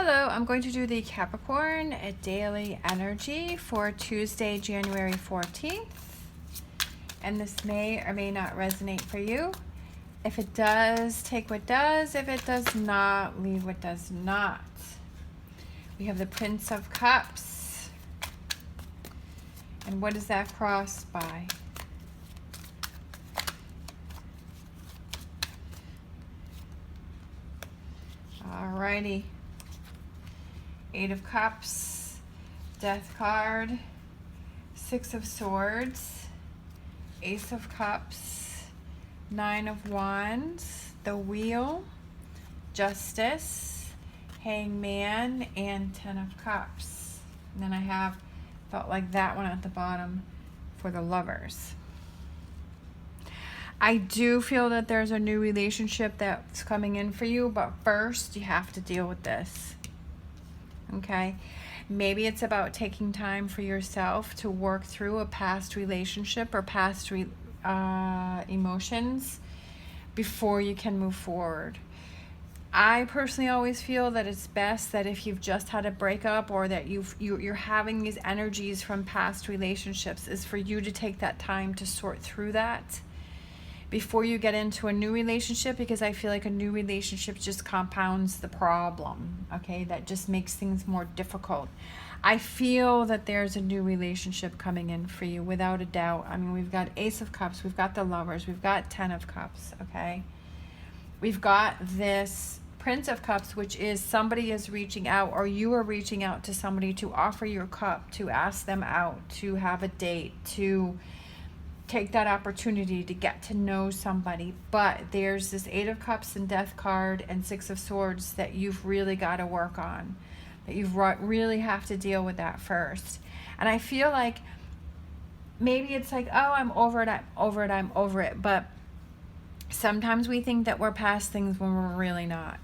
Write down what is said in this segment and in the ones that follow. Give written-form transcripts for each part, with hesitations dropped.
Hello, I'm going to do the Capricorn daily energy for Tuesday, January 14th. And this may or may not resonate for you. If it does, take what does. If it does not, leave what does not. We have the Prince of Cups. And what is that crossed by? Alrighty. Eight of Cups, Death card, Six of Swords, Ace of Cups, Nine of Wands, the Wheel, Justice, Hangman, and Ten of Cups. And then I have, felt like that one at the bottom for the Lovers. I do feel that there's a new relationship that's coming in for you, but first you have to deal with this. Okay, maybe it's about taking time for yourself to work through a past relationship or past emotions before you can move forward. I personally always feel that it's best that if you've just had a breakup or that you're having these energies from past relationships, is for you to take that time to sort through that before you get into a new relationship, because I feel like a new relationship just compounds the problem, okay? That just makes things more difficult. I feel that there's a new relationship coming in for you, without a doubt. I mean, we've got Ace of Cups, we've got the Lovers, we've got Ten of Cups, okay? We've got this Prince of Cups, which is somebody is reaching out, or you are reaching out to somebody to offer your cup, to ask them out, to have a date, to take that opportunity to get to know somebody. But there's this Eight of Cups and Death card and Six of Swords that you've really got to work on, that you've really have to deal with that first. And I feel like maybe it's like, oh, I'm over it, I'm over it, I'm over it. But sometimes we think that we're past things when we're really not.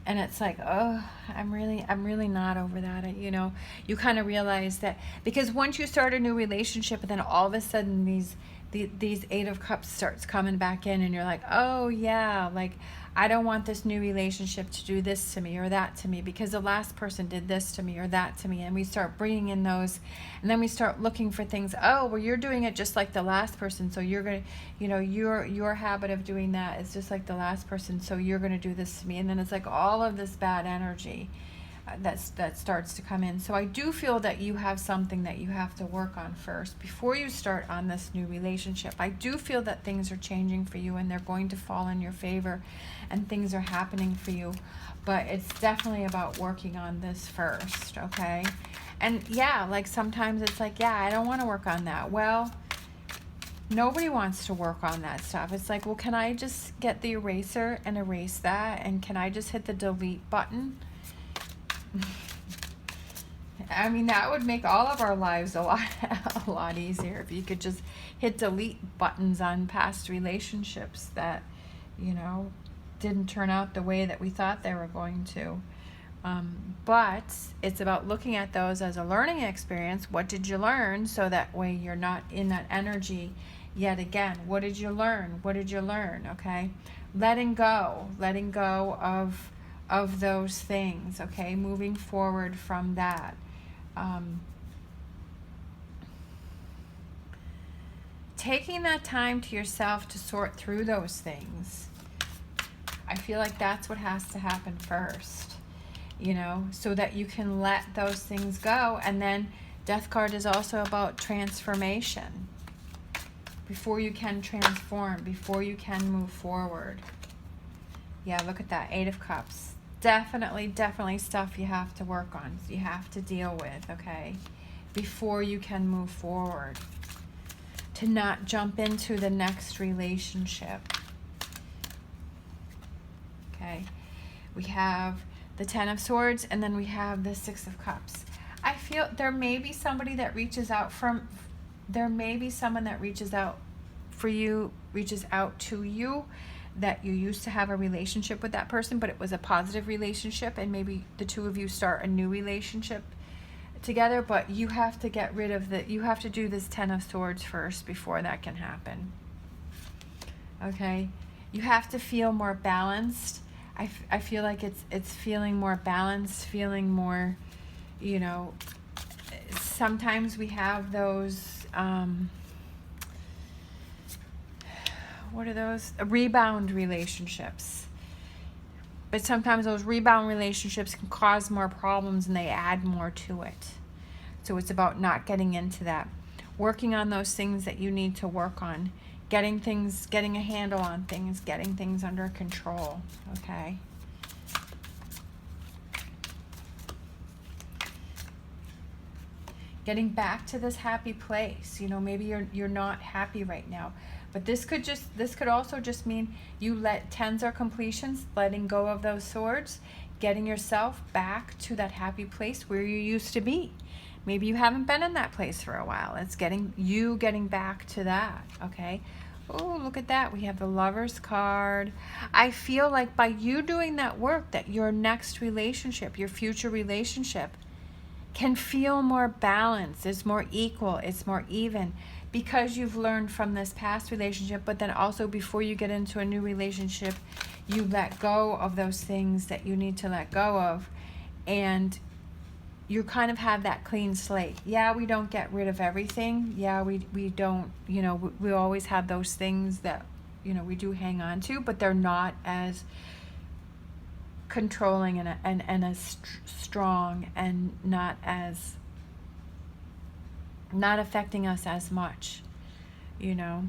And it's like, oh, I'm really not over that. You know, you kind of realize that, because once you start a new relationship and then all of a sudden these Eight of Cups starts coming back in, and you're like, oh yeah, like I don't want this new relationship to do this to me or that to me because the last person did this to me or that to me. And we start bringing in those, and then we start looking for things. Oh, well, you're doing it just like the last person, so you're going to, you know, your habit of doing that is just like the last person, so you're going to do this to me. And then it's like all of this bad energy that starts to come in. So I do feel that you have something that you have to work on first before you start on this new relationship. I do feel that things are changing for you and they're going to fall in your favor and things are happening for you, but it's definitely about working on this first, okay? And yeah, like sometimes it's like, yeah, I don't want to work on that. Well, nobody wants to work on that stuff. It's like, well, can I just get the eraser and erase that? And can I just hit the delete button? I mean, that would make all of our lives a lot easier if you could just hit delete buttons on past relationships that, you know, didn't turn out the way that we thought they were going to. But it's about looking at those as a learning experience. What did you learn? So that way you're not in that energy yet again. What did you learn? What did you learn? Okay, letting go of those things, okay, moving forward from that. Taking that time to yourself to sort through those things. I feel like that's what has to happen first, you know, so that you can let those things go. And then Death card is also about transformation. Before you can transform, before you can move forward. Yeah, look at that, Eight of Cups. Definitely stuff you have to work on, you have to deal with, okay, before you can move forward, to not jump into the next relationship. Okay, we have the Ten of Swords, and then we have the Six of Cups. I feel there may be somebody that reaches out someone that reaches out to you, that you used to have a relationship with that person, but it was a positive relationship, and maybe the two of you start a new relationship together, but you have to get rid of you have to do this Ten of Swords first before that can happen. Okay, you have to feel more balanced I feel like it's feeling more balanced, feeling more, you know, sometimes we have those, what are those? Rebound relationships. But sometimes those rebound relationships can cause more problems and they add more to it. So it's about not getting into that. Working on those things that you need to work on. Getting a handle on things, getting things under control, okay? Getting back to this happy place. You know, maybe you're not happy right now. But this could also just mean you let tens or completions, letting go of those swords, getting yourself back to that happy place where you used to be. Maybe you haven't been in that place for a while. It's getting back to that, okay? Oh, look at that. We have the Lover's card. I feel like by you doing that work, that your next relationship, your future relationship, can feel more balanced. It's more equal. It's more even. Because you've learned from this past relationship, but then also before you get into a new relationship, you let go of those things that you need to let go of, and you kind of have that clean slate. Yeah, we don't get rid of everything. Yeah, we don't, you know, we always have those things that, you know, we do hang on to, but they're not as controlling and as strong, and not affecting us as much, you know.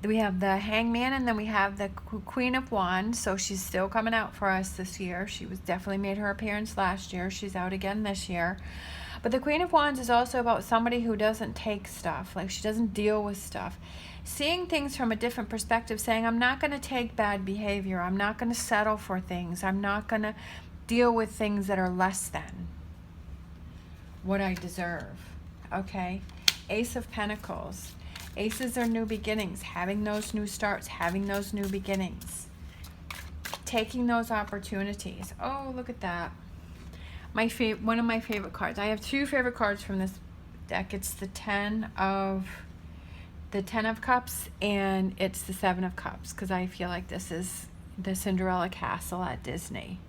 We have the Hangman, and then we have the Queen of Wands. So she's still coming out for us this year. She was definitely made her appearance last year. She's out again this year. But the Queen of Wands is also about somebody who doesn't take stuff, like she doesn't deal with stuff. Seeing things from a different perspective, saying, I'm not going to take bad behavior. I'm not going to settle for things. I'm not going to deal with things that are less than what I deserve. Okay? Ace of Pentacles. Aces are new beginnings, having those new starts, having those new beginnings, taking those opportunities. Oh, look at that. One of my favorite cards. I have two favorite cards from this deck. It's the Ten of Cups, and it's the Seven of Cups, because I feel like this is the Cinderella castle at Disney.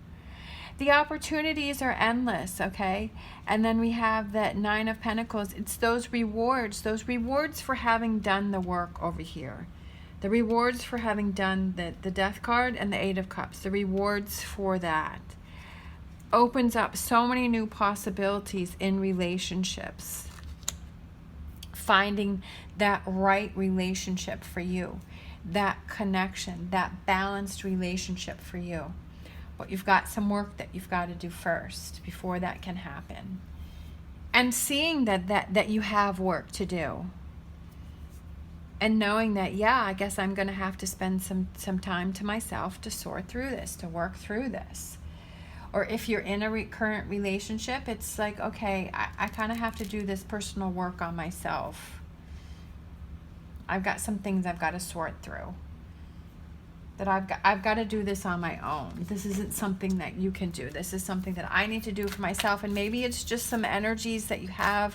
The opportunities are endless, okay? And then we have that Nine of Pentacles. It's those rewards for having done the work over here. The rewards for having done the Death card and the Eight of Cups. The rewards for that opens up so many new possibilities in relationships. Finding that right relationship for you, that connection, that balanced relationship for you. But you've got some work that you've got to do first before that can happen. And seeing that you have work to do. And knowing that, yeah, I guess I'm going to have to spend some time to myself to sort through this, to work through this. Or if you're in a current relationship, it's like, okay, I kind of have to do this personal work on myself. I've got some things I've got to sort through. That I've got to do this on my own. This isn't something that you can do. This is something that I need to do for myself. And maybe it's just some energies that you have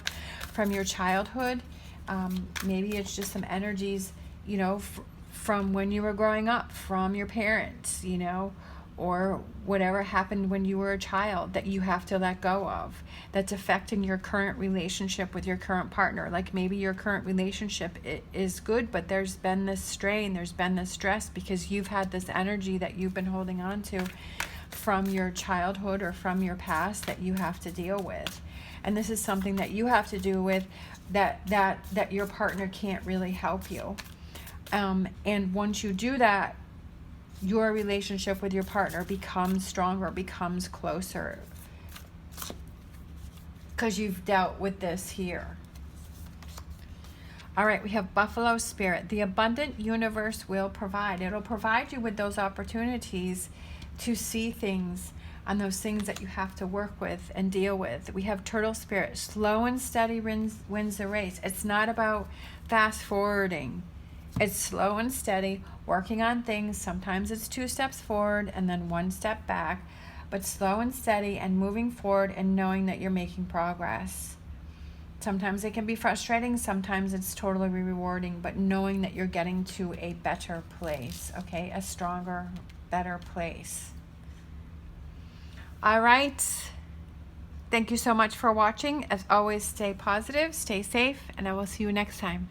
from your childhood. Maybe it's just some energies, you know, from when you were growing up, from your parents, you know, or whatever happened when you were a child that you have to let go of, that's affecting your current relationship with your current partner. Like maybe your current relationship is good, but there's been this strain, there's been this stress because you've had this energy that you've been holding on to from your childhood or from your past that you have to deal with. And this is something that you have to do with that your partner can't really help you. And once you do that, your relationship with your partner becomes stronger, becomes closer, because you've dealt with this here. All right, we have Buffalo Spirit. The abundant universe will provide. It'll provide you with those opportunities to see things on those things that you have to work with and deal with. We have Turtle Spirit. Slow and steady wins the race. It's not about fast forwarding. It's slow and steady, working on things. Sometimes it's 2 steps forward and then 1 step back, but slow and steady and moving forward and knowing that you're making progress. Sometimes it can be frustrating, sometimes it's totally rewarding, but knowing that you're getting to a better place, okay? A stronger, better place. All right. Thank you so much for watching. As always, stay positive, stay safe, and I will see you next time.